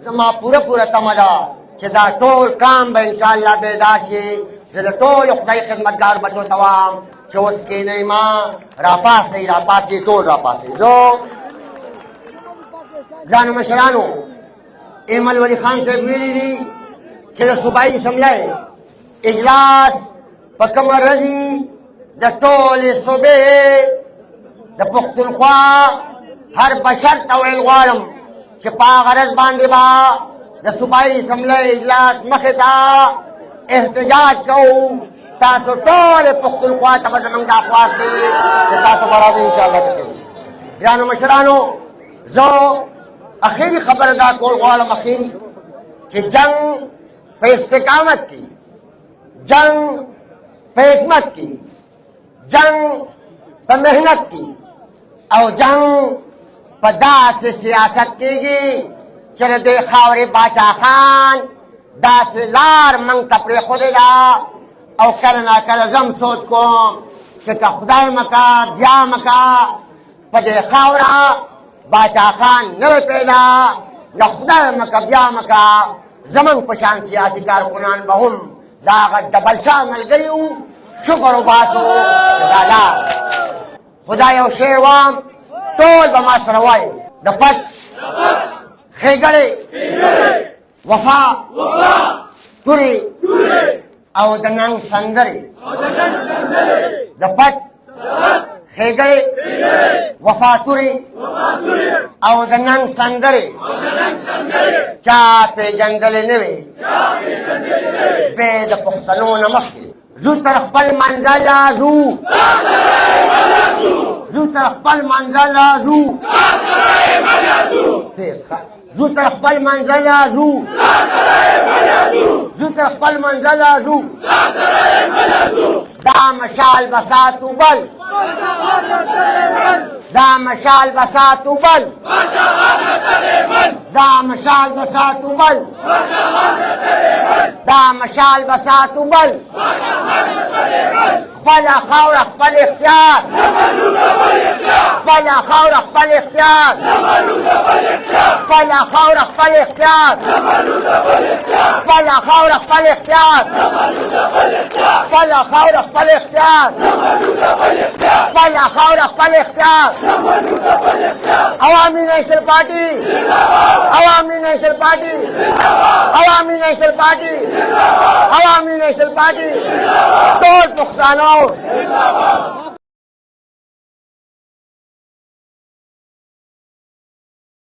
زما پوره تمه ده چې دا ټول کام به انشاءالله بیدار شي. زه د ټولو خدای خدمتګار بچو ته وایم چې اوس کښېنئ ما راپاسئ ټول راپاسئ. زه ګرانو مشرانو ایمل ولی خان صاحب ویلي دي چې د صوبایي اسمبلۍ اجلاس په کومه ورځ د ټولې صوبې د پښتونخوا هر بشر ته ویل غواړم چې په هغه ورځ باندې به د صوبایي اسمبلۍ اجلاس مخې ته احتجاج کوو. تاسو ټولې پښتونخوا ته به زموږ دا خواست دی چې تاسو به راځئ انشاءالله ته کوي. ګرانو مشرانو زه اخیري خبره دا کول غواړم چې جنګ په استقامت کې، جنګ په حکمت کې، جنگ په محنت کې او جنگ په داسې سیاست کېږي چې د دې خاورې باچا خان داسې لار موږ ته پرېښودې ده. او کله ناکله زه هم سوچ کوم چې که خدای مکا بیا مکا په دې خاوره باچا خان نه وی پیدا، نو خدای مکا بیا مکا زموږ په شان سیاسي کارکنان به هم د هغه ډبل شاه ملګري وو. شکر وباسو دادا خدا یو شی وام ټول به ما سره وایي د پټ ښېګړې وفا تورې او د ننګ سندرې. د پټ ښېګړې وفا تورې او د ننګ سندرې چا پېژندلې نه وې بې د پښتنو نه مخکې. زو تر خپل منزله زو، زو تر خپل منزله زو، زو تر خپل منزله زو، زو تر خپل منزله زو. دا مشال بساتو بل، دا مشال بساتو بل، دا مشال بساتو بل، دا مشال بساتو بل. خپله خاوره خپل اختیار، خپله خاوره خپل اختیار، خپله خاوره خپل اختیار، خپله خاوره خپل اختیار، خپله خاوره خپل اختیار، خپله خاوره خپل اختیار. عوامي نیشنل پارټي، عوامي نیشنل پارټي، عوامي نیشنل پارټي، عوامي نیشنل پارټي ټول پښتانه